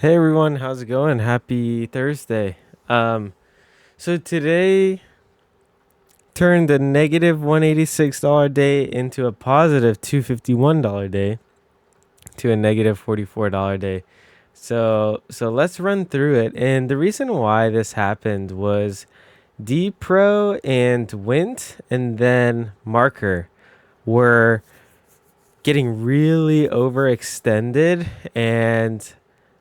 Hey everyone, how's it going? Happy Thursday. Um, so today turned a negative $186 day into a positive $251 day to a negative $44 day. So let's run through it. And the reason why this happened was D Pro and Wint and then Marker were getting really overextended, and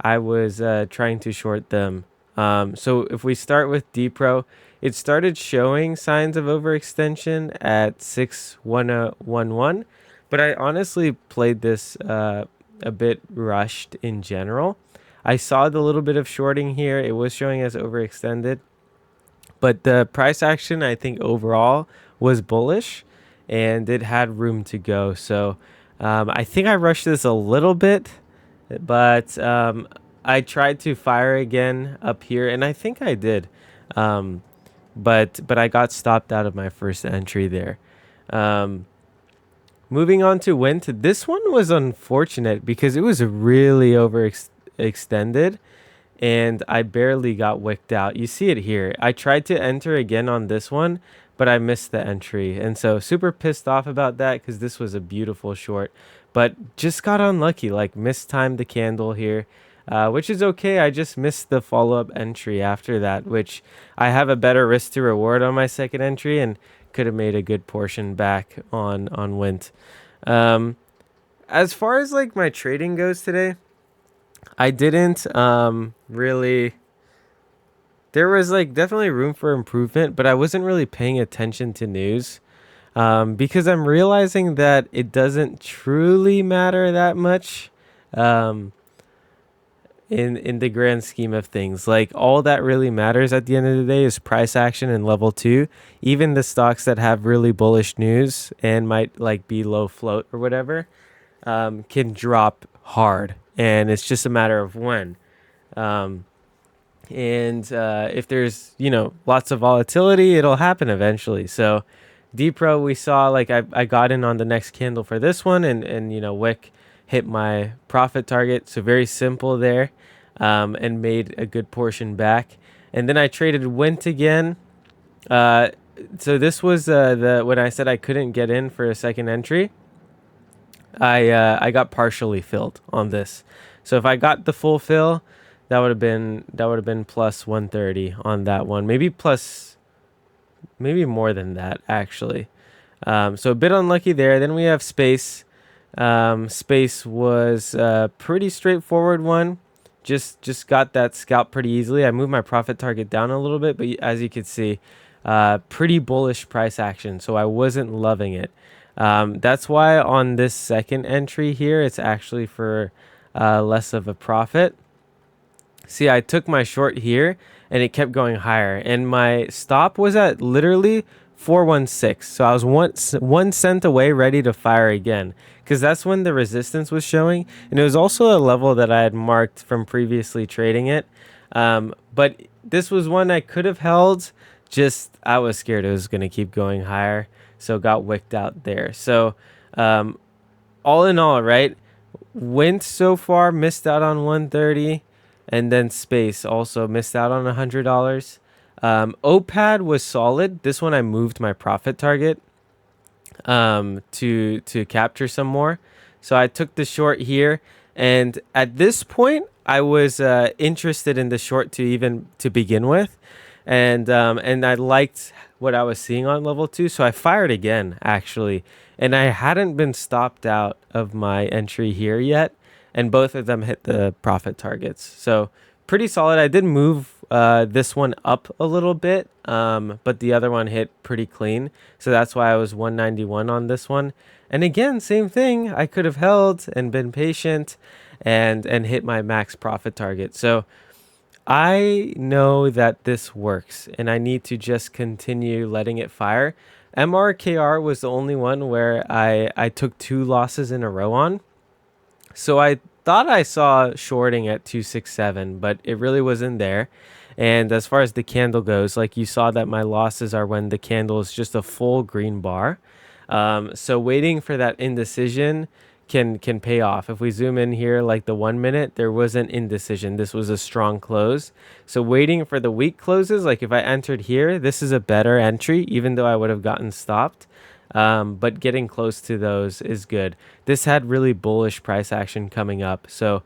I was trying to short them. So if we start with DPro, it started showing signs of overextension at 6.111, but I honestly played this a bit rushed in general. I saw the little bit of shorting here. It was showing as overextended, but the price action I think overall was bullish, and it had room to go. So I think I rushed this a little bit, but I tried to fire again up here, and I think I did, um, but I got stopped out of my first entry there. Um, Moving on to Wint, this one was unfortunate because it was really overextended, and I barely got wicked out. You see it here. I tried to enter again on this one, but I missed the entry. And so super pissed off about that because this was a beautiful short, but just got unlucky, like mistimed the candle here. Which is okay. I just missed the follow-up entry after that, which I have a better risk to reward on my second entry and could have made a good portion back on Wint. Um, as far as like my trading goes today, I didn't really. There was like definitely room for improvement, but I wasn't really paying attention to news because I'm realizing that it doesn't truly matter that much um, in the grand scheme of things. Like all that really matters at the end of the day is price action and level two. Even the stocks that have really bullish news and might like be low float or whatever can drop hard, and it's just a matter of when. Um, and if there's lots of volatility, it'll happen eventually. So DPro, we saw like I got in on the next candle for this one, and Wick hit my profit target. So very simple there, and made a good portion back. And then I traded Wint again. Uh, so this was the when I said I couldn't get in for a second entry. I got partially filled on this. So if I got the full fill, that would have been plus 130 on that one. Maybe more than that actually. So a bit unlucky there. Then we have Space. Space was a pretty straightforward one. Just got that scalp pretty easily. I moved my profit target down a little bit, but as you can see, pretty bullish price action. So I wasn't loving it. That's why on this second entry here, it's actually for less of a profit. See, I took my short here and it kept going higher, and my stop was at literally 416. So I was 1 cent away, ready to fire again because that's when the resistance was showing, and it was also a level that I had marked from previously trading it. But this was one I could have held. Just I was scared it was going to keep going higher, so got wicked out there. So um, all in all, right, Went so far missed out on 130, and then Space also missed out on $100. OPAD was solid. This one I moved my profit target to capture some more. So I took the short here, and at this point I was interested in the short to even to begin with, and I liked what I was seeing on level two, so I fired again actually, and I hadn't been stopped out of my entry here yet, and both of them hit the profit targets. So pretty solid. I did move this one up a little bit, but the other one hit pretty clean, so that's why I was 191 on this one. And again, same thing. I could have held and been patient, and hit my max profit target. So I know that this works, and I need to just continue letting it fire. MRKR was the only one where I took two losses in a row on. So I thought I saw shorting at 267, but it really wasn't there. And as far as the candle goes, like you saw that my losses are when the candle is just a full green bar. So waiting for that indecision can pay off. If we zoom in here, like the 1 minute, there wasn't indecision. This was a strong close. So waiting for the weak closes, like if I entered here, this is a better entry, even though I would have gotten stopped. But getting close to those is good. This had really bullish price action coming up. So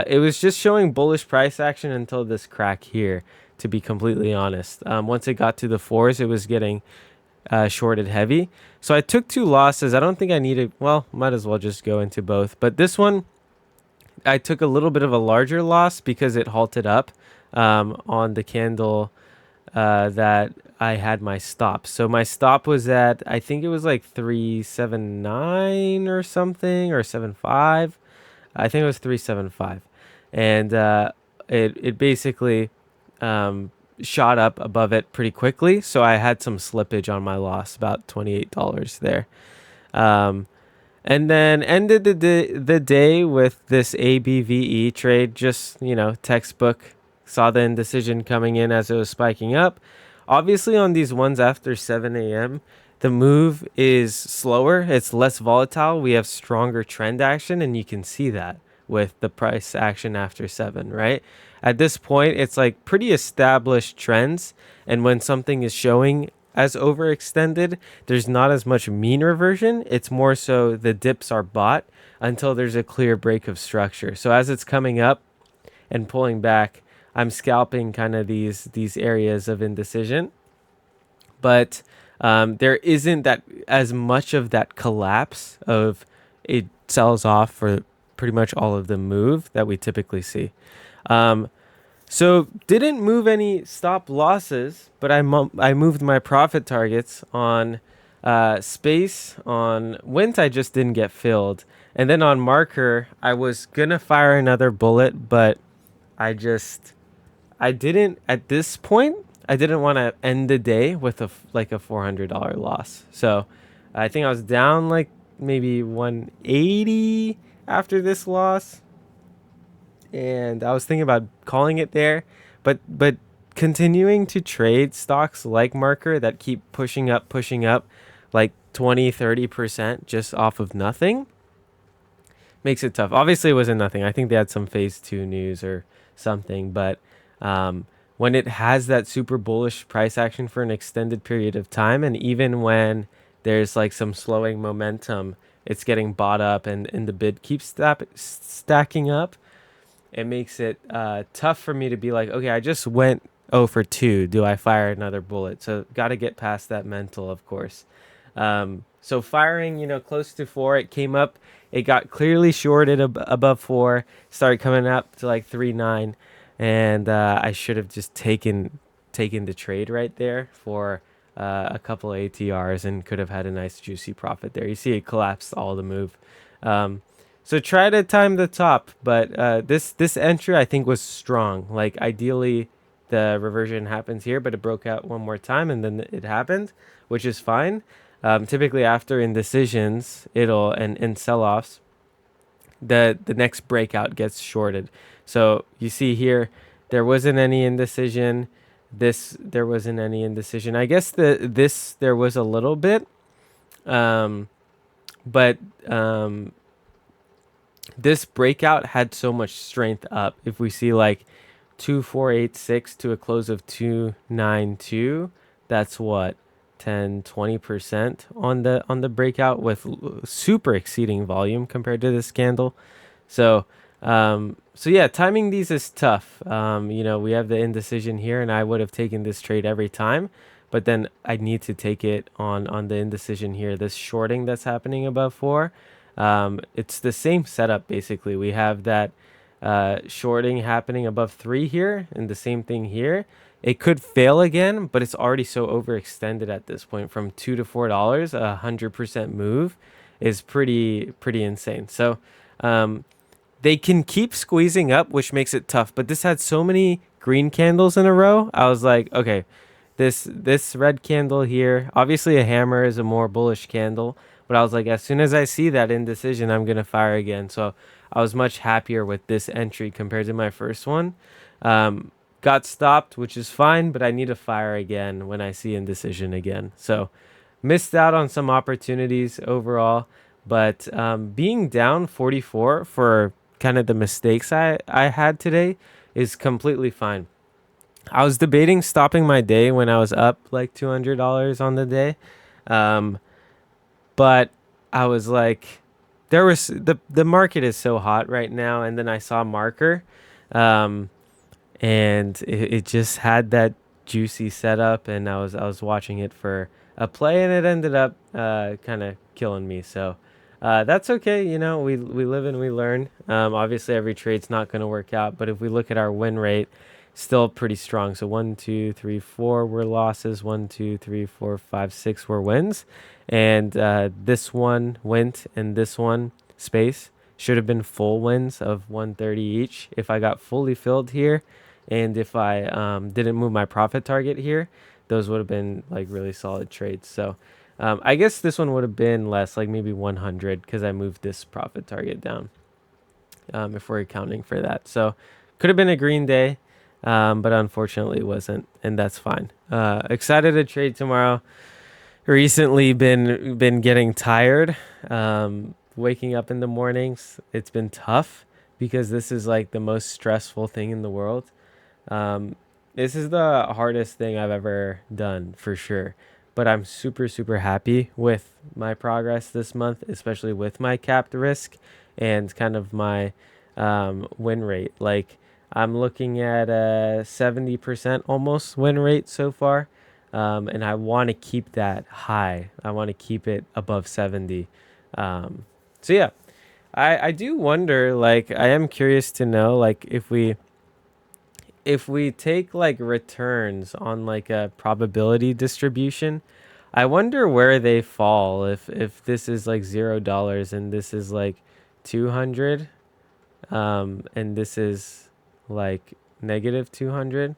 it was just showing bullish price action until this crack here, to be completely honest. Once it got to the fours, it was getting shorted heavy. So I took two losses. I don't think I needed, well, might as well just go into both. But this one, I took a little bit of a larger loss because it halted up on the candle that I had my stop. So my stop was at, I think it was like 379 or something, or 75. I think it was 375. And it basically shot up above it pretty quickly. So I had some slippage on my loss, about $28 there. And then ended the day with this ABVE trade, just, textbook. Saw the indecision coming in as it was spiking up. Obviously, on these ones after 7 a.m., the move is slower. It's less volatile. We have stronger trend action, and you can see that with the price action after 7, right? At this point, it's like pretty established trends. And when something is showing as overextended, there's not as much mean reversion. It's more so the dips are bought until there's a clear break of structure. So as it's coming up and pulling back, I'm scalping kind of these areas of indecision. But there isn't that as much of that collapse of it sells off for pretty much all of the move that we typically see. So didn't move any stop losses, but I moved my profit targets on space. On Wint, I just didn't get filled. And then on marker, I was going to fire another bullet, but I didn't, at this point, I didn't want to end the day with a $400 loss. So I think I was down like maybe 180 after this loss. And I was thinking about calling it there, but continuing to trade stocks like marker that keep pushing up like 20-30% just off of nothing makes it tough. Obviously it wasn't nothing. I think they had some phase 2 news or something, but when it has that super bullish price action for an extended period of time, and even when there's like some slowing momentum, it's getting bought up and the bid keeps stacking up, it makes it tough for me to be like, okay, I just went 0 for 2. Do I fire another bullet? So got to get past that mental, of course. So firing, close to 4, it came up. It got clearly shorted above 4, started coming up to like 3.9. And I should have just taken the trade right there for a couple of ATRs and could have had a nice juicy profit there. You see it collapsed all the move. So try to time the top, but this entry I think was strong. Like ideally the reversion happens here, but it broke out one more time and then it happened, which is fine. Typically after indecisions, and sell-offs, the next breakout gets shorted. So you see here, there wasn't any indecision. There wasn't any indecision. I guess there was a little bit, but this breakout had so much strength up. If we see like 2486 to a close of 292, that's what 10-20% on the breakout, with super exceeding volume compared to this candle. So yeah, timing these is tough. We have the indecision here, and I would have taken this trade every time, but then I need to take it on the indecision here. This shorting that's happening above 4, it's the same setup basically. We have that shorting happening above 3 here, and the same thing here. It could fail again, but it's already so overextended at this point. From $2 to $4, 100% move is pretty insane. So they can keep squeezing up, which makes it tough. But this had so many green candles in a row. I was like, okay, this red candle here, obviously a hammer is a more bullish candle. But I was like, as soon as I see that indecision, I'm going to fire again. So I was much happier with this entry compared to my first one. Got stopped, which is fine, but I need to fire again when I see indecision again. So missed out on some opportunities overall, But being down 44 for kind of the mistakes I had today is completely fine. I was debating stopping my day when I was up like $200 on the day. Um, but I was like, there was the market is so hot right now, and then I saw marker, um, and it just had that juicy setup, and I was watching it for a play, and it ended up kind of killing me. So that's okay, we live and we learn. Obviously, every trade's not going to work out, but if we look at our win rate, still pretty strong. So 1, 2, 3, 4 were losses. 1, 2, 3, 4, 5, 6 were wins, and this one went in this one space should have been full wins of 130 each if I got fully filled here, and if I didn't move my profit target here, those would have been like really solid trades. So I guess this one would have been less, like maybe 100, because I moved this profit target down, if we're accounting for that. So could have been a green day, but unfortunately it wasn't, and that's fine. Excited to trade tomorrow. Recently been getting tired. Waking up in the mornings, it's been tough because this is like the most stressful thing in the world. Um, this is the hardest thing I've ever done for sure. But I'm super, super happy with my progress this month, especially with my capped risk and kind of my win rate. Like, I'm looking at a 70% almost win rate so far. And I want to keep that high. I want to keep it above 70. So yeah, I do wonder, like, I am curious to know, like, if we take like returns on like a probability distribution, I wonder where they fall if this is like $0 and this is like 200, and this is like negative 200.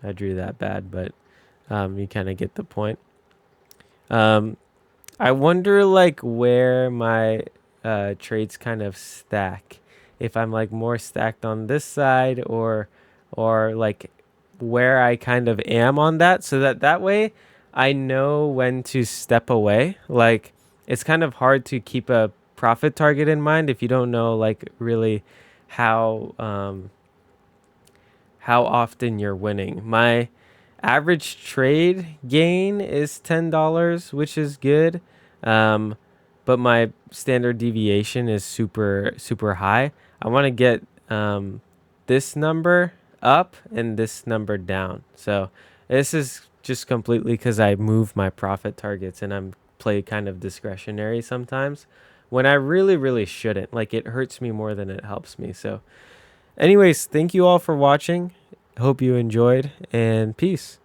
I drew that bad, but you kind of get the point. Um, I wonder like where my trades kind of stack. If I'm like more stacked on this side, or like where I kind of am on that, so that way I know when to step away. Like, it's kind of hard to keep a profit target in mind if you don't know like really how how often you're winning. My average trade gain is $10, which is good. Um, but my standard deviation is super, super high. I want to get this number up and this number down. So this is just completely because I move my profit targets and I'm play kind of discretionary sometimes when I really, really shouldn't. Like, it hurts me more than it helps me. So anyways, thank you all for watching. Hope you enjoyed, and peace.